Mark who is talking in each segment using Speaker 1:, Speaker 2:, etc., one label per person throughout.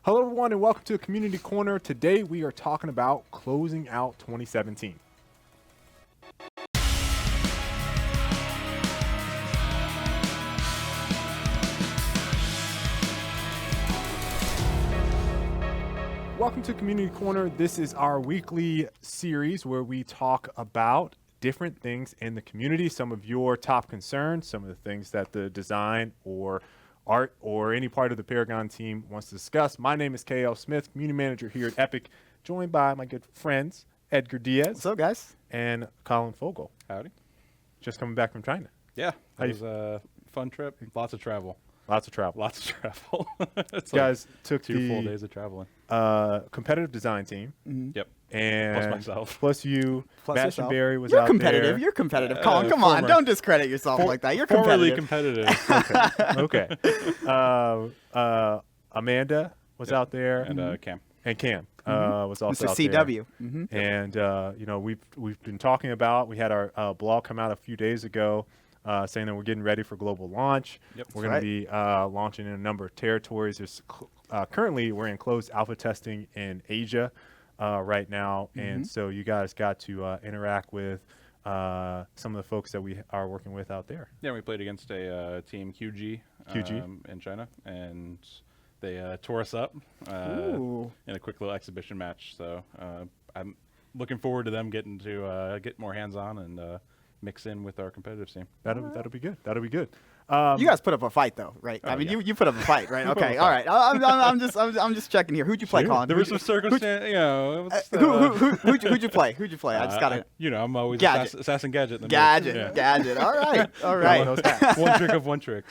Speaker 1: Hello, everyone, and welcome to Community Corner. Today, we are talking about closing out 2017. Welcome to Community Corner. This is our weekly series where we talk about different things in the community, some of your top concerns, some of the things that the design or art or any part of the Paragon team wants to discuss. My name is KL Smith, community manager here at Epic, joined by my good friends, Edgar Diaz.
Speaker 2: What's up, guys?
Speaker 1: And Colin Fogle.
Speaker 3: Howdy.
Speaker 1: Just coming back from China.
Speaker 3: Yeah, it was a fun trip. Lots of travel.
Speaker 1: Lots of travel.
Speaker 3: Lots of travel. It's
Speaker 1: guys took
Speaker 3: two full days of traveling.
Speaker 1: Competitive design team.
Speaker 3: Mm-hmm. Yep.
Speaker 1: And
Speaker 3: plus myself.
Speaker 1: Plus you.
Speaker 2: Plus
Speaker 1: Matt
Speaker 2: yourself.
Speaker 1: Berry was
Speaker 2: You're
Speaker 1: out
Speaker 2: competitive.
Speaker 1: there.
Speaker 2: You're competitive. Colin, come on. Don't discredit yourself like that. You're
Speaker 3: Formerly
Speaker 2: competitive.
Speaker 3: competitive.
Speaker 1: Okay. Amanda was out there.
Speaker 3: And Cam.
Speaker 1: And Cam was also
Speaker 2: Mr.
Speaker 1: out
Speaker 2: CW.
Speaker 1: there.
Speaker 2: Mm-hmm.
Speaker 1: And, you know, we've been talking about, we had our blog come out a few days ago saying that we're getting ready for global launch.
Speaker 3: Yep.
Speaker 1: We're going to be launching in a number of territories. There's currently, we're in closed alpha testing in Asia right now. And so you guys got to interact with some of the folks that we are working with out there.
Speaker 3: Yeah, we played against a team QG in China, and they tore us up in a quick little exhibition match. So I'm looking forward to them getting to get more hands-on and mix in with our competitive team.
Speaker 1: That'll be good. That'll be good.
Speaker 2: You guys put up a fight, though, right?
Speaker 3: Oh,
Speaker 2: I mean,
Speaker 3: yeah.
Speaker 2: you put up a fight, right? Okay, all right. I'm just checking here. Who'd you play, Colin?
Speaker 3: There was some circumstance, you know.
Speaker 2: Who'd you play? Who'd you play? I just got it.
Speaker 3: You know, I'm always
Speaker 2: Gadget.
Speaker 3: assassin gadget. In the
Speaker 2: Gadget.
Speaker 3: mix. Yeah.
Speaker 2: Gadget. All right. All right.
Speaker 3: One trick of one trick.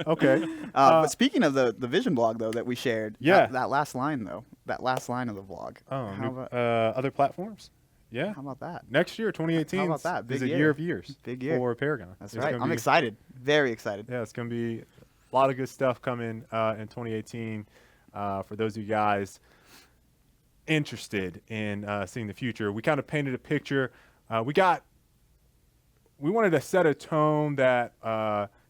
Speaker 1: Okay.
Speaker 2: But speaking of the vision blog, though, that we shared,
Speaker 1: Yeah.
Speaker 2: that last line, though, that last line of the vlog. How about,
Speaker 1: Other platforms? Yeah.
Speaker 2: how about that?
Speaker 1: Next year, 2018
Speaker 2: How about that?
Speaker 1: is
Speaker 2: Big
Speaker 1: a
Speaker 2: year.
Speaker 1: year of years
Speaker 2: Big year.
Speaker 1: for Paragon.
Speaker 2: That's
Speaker 1: It's
Speaker 2: right.
Speaker 1: gonna
Speaker 2: I'm
Speaker 1: be-
Speaker 2: excited. Very excited.
Speaker 1: Yeah, it's going to be a lot of good stuff coming in 2018 for those of you guys interested in seeing the future. We kind of painted a picture. We wanted to set a tone that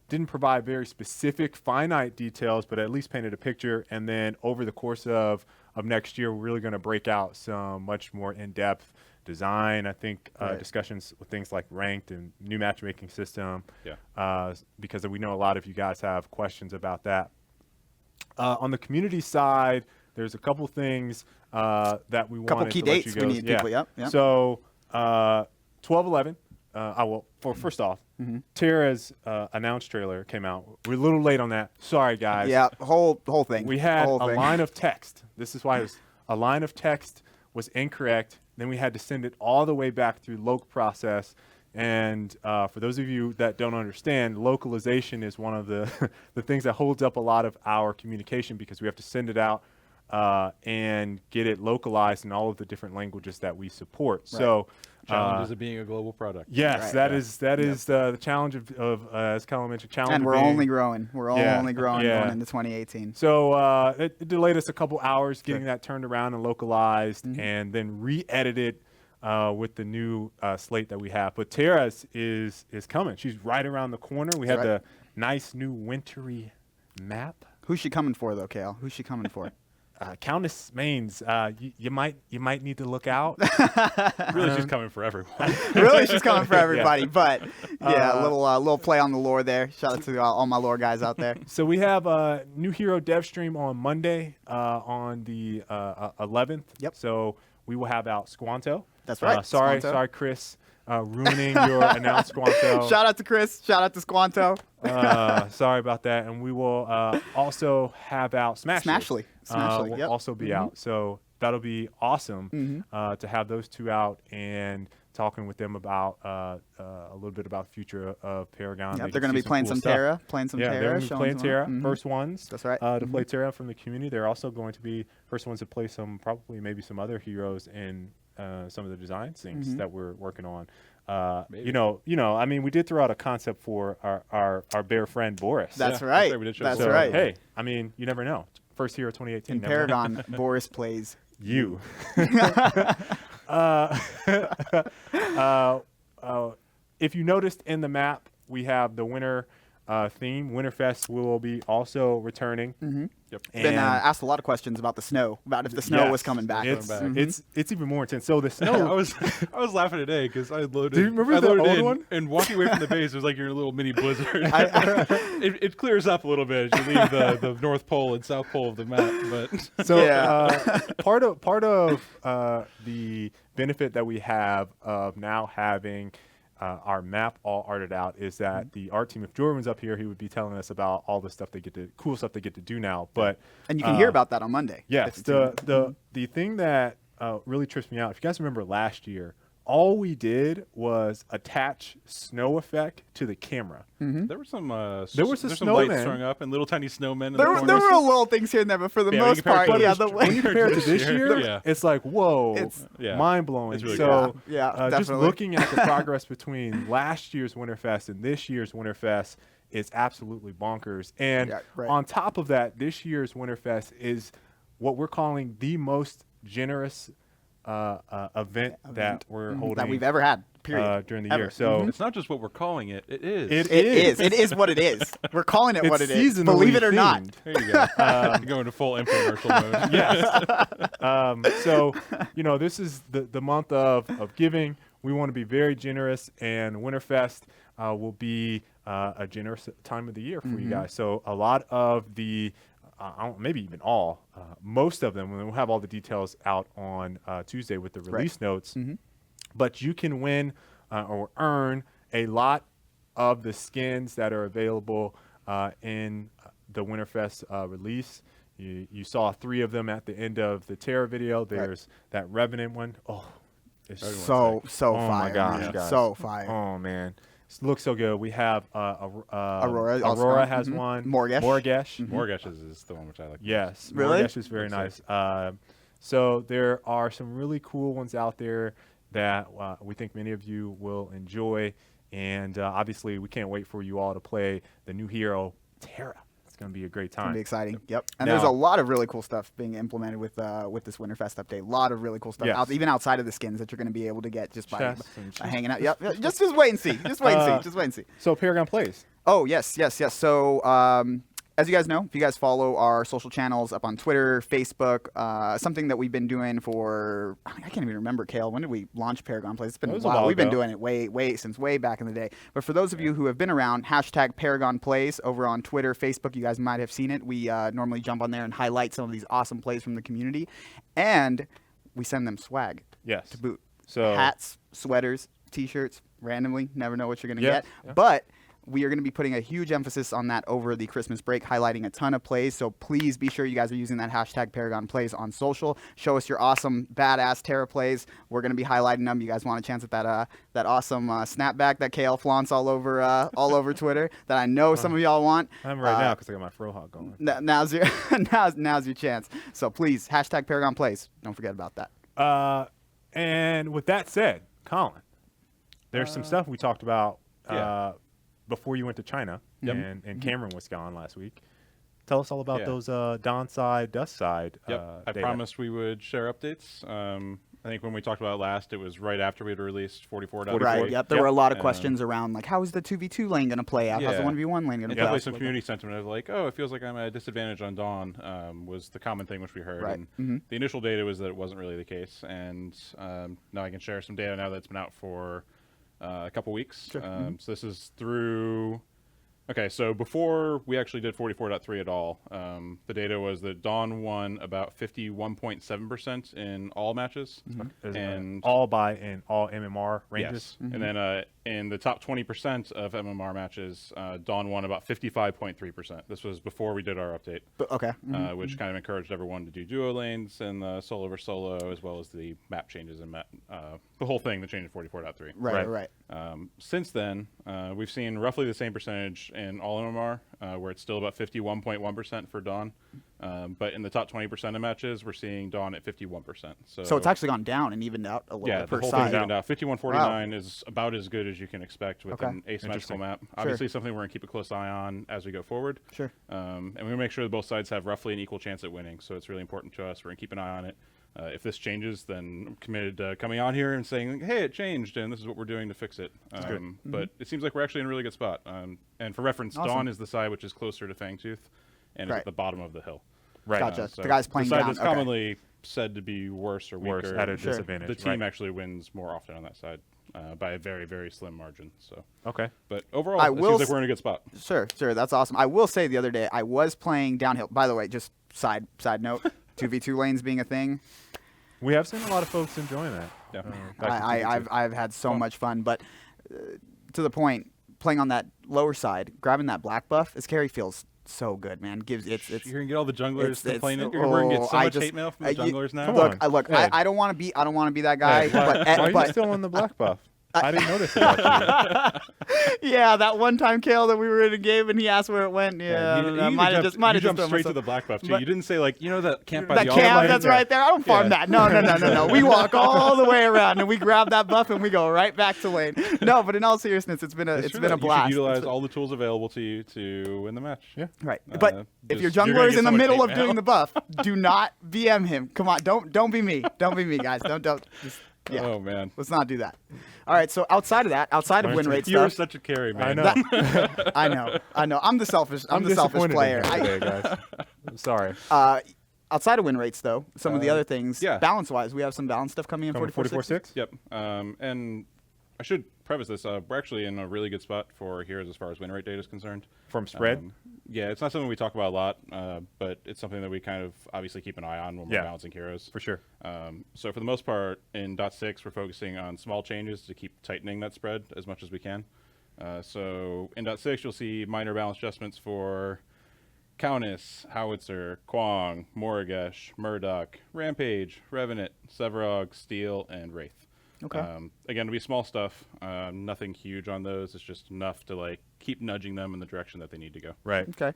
Speaker 1: didn't provide very specific, finite details, but at least painted a picture. And then over the course of next year, we're really going to break out some much more in-depth design. I think discussions with things like ranked and new matchmaking system.
Speaker 3: Yeah.
Speaker 1: Because we know a lot of you guys have questions about that. On the community side, there's a couple things that we
Speaker 2: Couple
Speaker 1: wanted
Speaker 2: key
Speaker 1: to let
Speaker 2: dates
Speaker 1: you
Speaker 2: we
Speaker 1: go.
Speaker 2: need people. Yep.
Speaker 1: So 12/11. First off, Terra's announced trailer came out. We're a little late on that. Sorry, guys.
Speaker 2: Yeah. Whole thing.
Speaker 1: We had
Speaker 2: Whole
Speaker 1: a
Speaker 2: thing.
Speaker 1: line of text. This is why a line of text was incorrect. Then we had to send it all the way back through loc process. And for those of you that don't understand, localization is one of the the things that holds up a lot of our communication because we have to send it out and get it localized in all of the different languages that we support.
Speaker 2: Right.
Speaker 1: So
Speaker 3: Challenges of being a global product.
Speaker 1: yes,
Speaker 2: Right.
Speaker 1: that is the challenge of as Colin mentioned, challenge.
Speaker 2: And
Speaker 1: of
Speaker 2: we're
Speaker 1: being-
Speaker 2: only growing. We're only growing
Speaker 1: Yeah.
Speaker 2: going into 2018.
Speaker 1: So it delayed us a couple hours getting that turned around and localized, and then re-edited with the new slate that we have. But Terra's is coming. She's right around the corner. We have the nice new wintry map.
Speaker 2: Who's she coming for, though, Kale? Who's she coming for?
Speaker 1: Countess Maines, you might need to look out.
Speaker 3: Really, she's coming for everyone.
Speaker 2: Really, she's coming for everybody. But yeah, a little play on the lore there. Shout out to all my lore guys out there.
Speaker 1: So we have a new hero dev stream on Monday on the 11th.
Speaker 2: Yep.
Speaker 1: So we will have out Squanto.
Speaker 2: That's right.
Speaker 1: Sorry,
Speaker 2: Squanto.
Speaker 1: Chris, ruining your announced Squanto.
Speaker 2: Shout out to Chris. Shout out to Squanto.
Speaker 1: Sorry about that. And we will also have out Smashly.
Speaker 2: Smashly.
Speaker 1: Will
Speaker 2: Yep.
Speaker 1: also be out. So that'll be awesome to have those two out and talking with them about a little bit about the future of Paragon.
Speaker 2: Yep,
Speaker 1: They
Speaker 2: they're
Speaker 1: can
Speaker 2: going to
Speaker 1: see
Speaker 2: be playing
Speaker 1: cool
Speaker 2: some
Speaker 1: stuff.
Speaker 2: Terra. Playing some
Speaker 1: Yeah,
Speaker 2: Terra.
Speaker 1: they're going to be
Speaker 2: showing
Speaker 1: playing
Speaker 2: some-
Speaker 1: Terra. First ones
Speaker 2: That's right.
Speaker 1: to play Terra from the community. They're also going to be first ones to play maybe some other heroes in some of the design things that we're working on. You know. I mean, we did throw out a concept for our bear friend Boris.
Speaker 2: That's
Speaker 3: Yeah,
Speaker 2: right.
Speaker 3: that's right, we did show
Speaker 2: That's
Speaker 3: that.
Speaker 1: So,
Speaker 2: right.
Speaker 1: Hey, I mean, you never know. First hero 2018.
Speaker 2: In
Speaker 1: never know.
Speaker 2: Paragon, Boris plays
Speaker 1: You. If you noticed in the map, we have the winter theme. Winterfest will be also returning.
Speaker 3: Yep.
Speaker 2: Been asked a lot of questions about the snow, about if the snow was coming back.
Speaker 1: It's even more intense. So the snow.
Speaker 3: I was laughing today because I loaded.
Speaker 1: Do you remember the old one?
Speaker 3: And walking away from the base, it was like you're in a little mini blizzard. It clears up a little bit as you leave the North Pole and South Pole of the map. But
Speaker 1: so part of the benefit that we have of now having our map all arted out is that the art team, if Jordan was up here, he would be telling us about all the stuff cool stuff they get to do now. But
Speaker 2: and you can hear about that on Monday.
Speaker 1: Yes, the thing that really trips me out, if you guys remember last year, all we did was attach snow effect to the camera.
Speaker 3: There were some
Speaker 1: snowmen
Speaker 3: lights throwing up and little tiny snowmen.
Speaker 2: There were little things here and there, but for the most part,
Speaker 1: when you compare it to this year, it's like, whoa, mind blowing.
Speaker 3: It's really
Speaker 1: so
Speaker 2: definitely.
Speaker 1: Just looking at the progress between last year's Winterfest and this year's Winterfest is absolutely bonkers. And on top of that, this year's Winterfest is what we're calling the most generous event that we're holding
Speaker 2: that we've ever had. Period.
Speaker 1: During the year. So
Speaker 3: it's not just what we're calling it. It is.
Speaker 2: It is what it is. We're calling it what it is. Believe it or not.
Speaker 3: There you go. You're going to full infomercial mode.
Speaker 1: Yes. So this is the month of giving. We want to be very generous, and Winterfest will be a generous time of the year for you guys. So a lot of the maybe even all, most of them, we'll have all the details out on Tuesday with the release notes. But you can win or earn a lot of the skins that are available in the Winterfest release. You saw 3 of them at the end of the Terra video. There's that Revenant one. Oh, it's
Speaker 2: so fire.
Speaker 1: Oh my gosh, guys.
Speaker 2: So fire.
Speaker 1: Oh man. It looks so good. We have
Speaker 2: Aurora.
Speaker 1: Aurora has one.
Speaker 2: Morgesh.
Speaker 3: Morgesh is the one which I like.
Speaker 1: Yes.
Speaker 2: Really?
Speaker 1: Morgesh is very nice. So there are some really cool ones out there that we think many of you will enjoy. And obviously, we can't wait for you all to play the new hero, Terra. It's going to be a great time.
Speaker 2: It's going to be exciting. Yep. And there's a lot of really cool stuff being implemented with this Winterfest update. A lot of really cool stuff, even outside of the skins that you're going to be able to get just by hanging out. Yep. Just wait and see. Just wait and see.
Speaker 1: So Paragon plays.
Speaker 2: Oh, yes. So as you guys know, if you guys follow our social channels up on Twitter, Facebook, something that we've been doing for, I can't even remember, Kale, when did we launch Paragon Plays? It's been a while. We've been doing it since way back in the day. But for those of you who have been around, hashtag Paragon Plays over on Twitter, Facebook, you guys might have seen it. We normally jump on there and highlight some of these awesome plays from the community. And we send them swag to boot. So hats, sweaters, T-shirts, randomly. Never know what you're going to get. Yeah. But we are going to be putting a huge emphasis on that over the Christmas break, highlighting a ton of plays. So please be sure you guys are using that hashtag Paragon Plays on social. Show us your awesome, badass Terra plays. We're going to be highlighting them. You guys want a chance at that awesome snapback that Kale flaunts all over Twitter that I know some of y'all want.
Speaker 1: I'm right now because I got my Frohawk going.
Speaker 2: Now's your chance. So please, hashtag Paragon Plays. Don't forget about that.
Speaker 1: And with that said, Colin, there's some stuff we talked about before you went to China, and Cameron was gone last week. Tell us all about those dawn side, dusk side.
Speaker 3: I promised we would share updates. I think when we talked about it last, it was right after we had released 44.4.
Speaker 2: Right, yep. There were a lot of questions around, like, how is the 2v2 lane going to play out? How's the 1v1 lane going to play out?
Speaker 3: Definitely some community sentiment of like, oh, it feels like I'm at a disadvantage on Dawn was the common thing which we heard.
Speaker 2: Right.
Speaker 3: And the initial data was that it wasn't really the case. And now I can share some data now that's been out for a couple weeks.
Speaker 2: Sure.
Speaker 3: So this is through... Okay, so before we actually did 44.3 at all, the data was that Dawn won about 51.7% in all matches. And
Speaker 1: all in all MMR ranges?
Speaker 3: Yes. And then in the top 20% of MMR matches, Dawn won about 55.3%. This was before we did our update. Which kind of encouraged everyone to do duo lanes and solo versus solo, as well as the map changes and the whole thing that changed in 44.3.
Speaker 2: Right.
Speaker 3: Since then, we've seen roughly the same percentage in all MMR, where it's still about 51.1% for Dawn. But in the top 20% of matches, we're seeing Dawn at 51%. So
Speaker 2: it's actually gone down and evened out a little bit per
Speaker 3: the whole
Speaker 2: side.
Speaker 3: thing's evened out. 51.49 is about as good as you can expect with an asymmetrical map. Obviously, something we're going to keep a close eye on as we go forward.
Speaker 2: Sure.
Speaker 3: And we're going to make sure that both sides have roughly an equal chance at winning. So it's really important to us. We're going to keep an eye on it. If this changes, then I'm committed to coming on here and saying, hey, it changed, and this is what we're doing to fix it. But it seems like we're actually in a really good spot. And for reference, Dawn is the side which is closer to Fangtooth and is at the bottom of the hill.
Speaker 1: Right.
Speaker 2: Gotcha.
Speaker 3: So
Speaker 2: The guy's playing
Speaker 3: the side
Speaker 2: down.
Speaker 3: that's
Speaker 2: Okay.
Speaker 3: commonly said to be worse or
Speaker 1: Worse
Speaker 3: weaker.
Speaker 1: at a
Speaker 2: Sure.
Speaker 1: disadvantage.
Speaker 3: The team
Speaker 1: right.
Speaker 3: actually wins more often on that side by a very, very slim margin. So,
Speaker 1: Okay.
Speaker 3: but overall,
Speaker 2: I
Speaker 3: it
Speaker 2: will
Speaker 3: seems like we're in a good spot.
Speaker 2: Sure. That's awesome. I will say the other day I was playing downhill. By the way, just side note, 2v2 lanes being a thing.
Speaker 1: We have seen a lot of folks enjoying that.
Speaker 3: Yeah.
Speaker 1: Back to 2v2.
Speaker 2: I've had so much fun, but to the point, playing on that lower side, grabbing that black buff, this carry feels so good, man. Gives it's
Speaker 3: You're gonna get all the junglers complaining.
Speaker 2: oh,
Speaker 3: We're gonna get so
Speaker 2: I
Speaker 3: much
Speaker 2: just-
Speaker 3: hate mail from the
Speaker 2: you-
Speaker 3: junglers now.
Speaker 1: Come
Speaker 2: Look,
Speaker 1: on.
Speaker 2: look,
Speaker 1: Hey.
Speaker 2: I don't want to be that guy,
Speaker 1: Hey, why,
Speaker 2: but
Speaker 1: why are you
Speaker 2: but
Speaker 1: still on the black buff? I didn't notice about you.
Speaker 2: yeah, that one time Kale that we were in a game and he asked where it went. Yeah, I don't know. Might have just
Speaker 3: jumped
Speaker 2: thrown
Speaker 3: straight to
Speaker 2: myself-
Speaker 3: the black buff too.
Speaker 2: But-
Speaker 3: You didn't say like that camp by
Speaker 2: That
Speaker 3: the
Speaker 2: camp
Speaker 3: All-Might?
Speaker 2: that's right there. I don't farm
Speaker 3: Yeah.
Speaker 2: that. No. We walk all the way around and we grab that buff and we go right back to lane. No, but in all seriousness, it's been a
Speaker 3: It's true
Speaker 2: been a
Speaker 3: that
Speaker 2: blast.
Speaker 3: You should utilize
Speaker 2: It's-
Speaker 3: all the tools available to you to win the match.
Speaker 1: Yeah.
Speaker 2: Right, but if your
Speaker 3: just- you're
Speaker 2: jungler
Speaker 3: gonna
Speaker 2: is
Speaker 3: get
Speaker 2: in the
Speaker 3: so much
Speaker 2: middle
Speaker 3: hate
Speaker 2: of doing
Speaker 3: mail.
Speaker 2: the buff, do not BM him. Come on, don't be me. Don't be me, guys. Don't. Just, yeah.
Speaker 3: Oh man.
Speaker 2: Let's not do that. All right. So outside of that, outside of win rate
Speaker 3: You are
Speaker 2: stuff,
Speaker 3: such a carry,
Speaker 1: I
Speaker 3: man.
Speaker 1: know.
Speaker 2: I know. I'm the selfish. I'm the selfish
Speaker 1: disappointed in
Speaker 2: player.
Speaker 1: him today, guys. I'm sorry.
Speaker 2: Outside of win rates, though, some of the other things,
Speaker 3: yeah.
Speaker 2: balance-wise, we have some balance stuff coming in.
Speaker 1: Coming
Speaker 2: 44-6.
Speaker 1: 44-6?
Speaker 3: Yep. And I should preface this. We're actually in a really good spot for heroes as far as win rate data is concerned.
Speaker 1: From spread?
Speaker 3: Yeah, it's not something we talk about a lot, but it's something that we kind of obviously keep an eye on when we're balancing heroes.
Speaker 1: For sure.
Speaker 3: So for the most part, in .6, we're focusing on small changes to keep tightening that spread as much as we can. So in .6, you'll see minor balance adjustments for Countess, Howitzer, Kwong, Morrigesh, Murdoch, Rampage, Revenant, Sevarog, Steel, and Wraith.
Speaker 2: Okay.
Speaker 3: Again, it'll be small stuff. Nothing huge on those. It's just enough to like keep nudging them in the direction that they need to go.
Speaker 1: Right.
Speaker 2: Okay.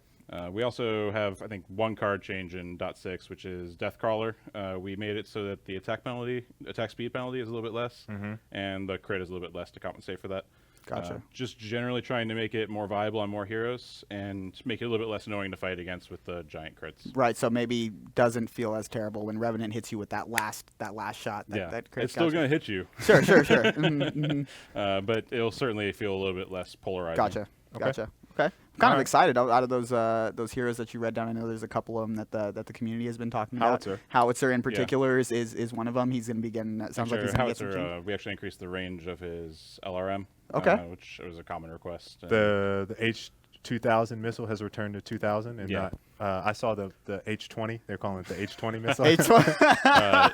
Speaker 3: We also have, I think, one card change in .6, which is Deathcrawler. We made it so that the attack speed penalty is a little bit less, and the crit is a little bit less to compensate for that.
Speaker 2: Gotcha.
Speaker 3: Just generally trying to make it more viable on more heroes and make it a little bit less annoying to fight against with the giant crits.
Speaker 2: Right. So maybe doesn't feel as terrible when Revenant hits you with that last shot. That crit.
Speaker 3: It's still going to hit you.
Speaker 2: Sure. Mhm.
Speaker 3: But it'll certainly feel a little bit less polarizing.
Speaker 2: Gotcha.
Speaker 1: Okay.
Speaker 2: Okay. I'm kind of
Speaker 1: right.
Speaker 2: excited out of those heroes that you read down. I know there's a couple of them that the community has been talking about.
Speaker 1: Howitzer.
Speaker 2: Howitzer in particular is one of them. He's going to be getting. Sounds like he's going to get some.
Speaker 3: Howitzer, we actually increased the range of his LRM,
Speaker 2: Okay.
Speaker 3: Which was a common request.
Speaker 1: The H2000 missile has returned to 2000, and
Speaker 3: Yeah.
Speaker 1: I saw the H20. They're calling it the H20 missile.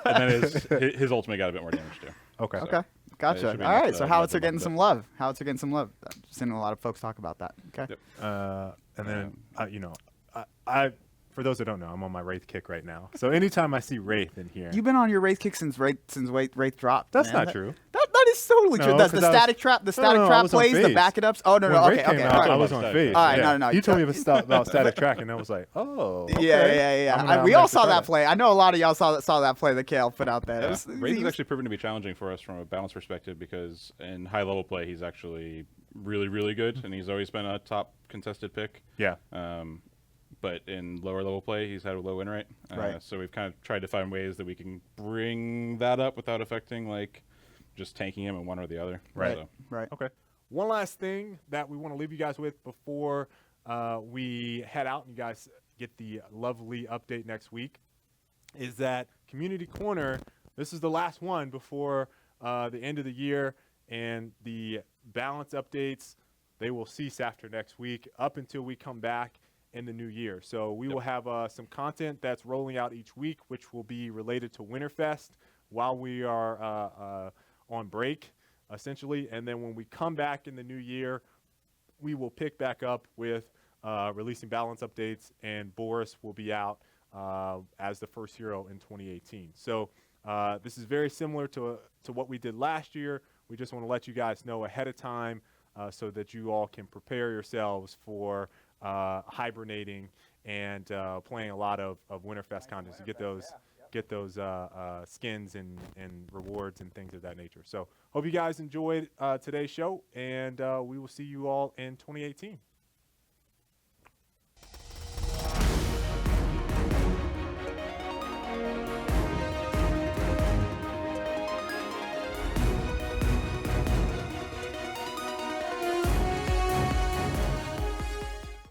Speaker 3: and then his ultimate got a bit more damage too.
Speaker 1: Okay.
Speaker 2: Okay.
Speaker 3: It
Speaker 2: Gotcha.
Speaker 3: should be
Speaker 2: All
Speaker 3: enough
Speaker 2: right.
Speaker 3: to
Speaker 2: So
Speaker 3: let
Speaker 2: Howitzer
Speaker 3: them
Speaker 2: getting
Speaker 3: up
Speaker 2: some
Speaker 3: a
Speaker 2: love. Howitzer getting some love. I'm seeing a lot of folks talk about that. Okay.
Speaker 3: Yep.
Speaker 1: And then, I for those that don't know, I'm on my Wraith kick right now. So anytime I see Wraith in here,
Speaker 2: You've been on your Wraith kick since Wraith dropped.
Speaker 1: that's
Speaker 2: man.
Speaker 1: not true.
Speaker 2: That is totally true.
Speaker 1: No,
Speaker 2: That's the
Speaker 1: 'cause I was-
Speaker 2: static trap. The
Speaker 1: No,
Speaker 2: static
Speaker 1: no, I
Speaker 2: trap
Speaker 1: was on
Speaker 2: plays. The
Speaker 1: phase.
Speaker 2: back it ups. Oh no,
Speaker 1: When
Speaker 2: no.
Speaker 1: Wraith
Speaker 2: Okay.
Speaker 1: came
Speaker 2: Okay.
Speaker 1: out,
Speaker 2: All
Speaker 1: I
Speaker 2: right.
Speaker 1: was on
Speaker 3: All
Speaker 1: phase.
Speaker 2: right,
Speaker 1: Yeah.
Speaker 2: no.
Speaker 1: You told me about static track, and I was like, oh.
Speaker 2: Yeah.
Speaker 1: Okay. I'm
Speaker 2: We
Speaker 1: gonna
Speaker 2: all
Speaker 1: have to
Speaker 2: saw
Speaker 1: try
Speaker 2: that play. I know a lot of y'all saw that play that Kale put out there. It was-
Speaker 3: Wraith
Speaker 2: he
Speaker 3: has
Speaker 2: was-
Speaker 3: actually proven to be challenging for us from a balance perspective because in high level play he's actually really, really good, and he's always been a top contested pick.
Speaker 1: Yeah.
Speaker 3: But in lower level play, he's had a low win rate.
Speaker 2: Right.
Speaker 3: So we've kind of tried to find ways that we can bring that up without affecting like just tanking him in one or the other.
Speaker 1: Right.
Speaker 3: So,
Speaker 2: Right.
Speaker 1: Okay. One last thing that we want to leave you guys with before we head out and you guys get the lovely update next week is that Community Corner, this is the last one before the end of the year, and the balance updates, they will cease after next week up until we come back in the new year. So we will have some content that's rolling out each week, which will be related to Winterfest while we are on break, essentially. And then when we come back in the new year, we will pick back up with releasing balance updates, and Boris will be out as the first hero in 2018. So this is very similar to what we did last year. We just want to let you guys know ahead of time so that you all can prepare yourselves for hibernating and playing a lot of Winterfest content to get those skins and rewards and things of that nature. So hope you guys enjoyed today's show, and we will see you all in 2018.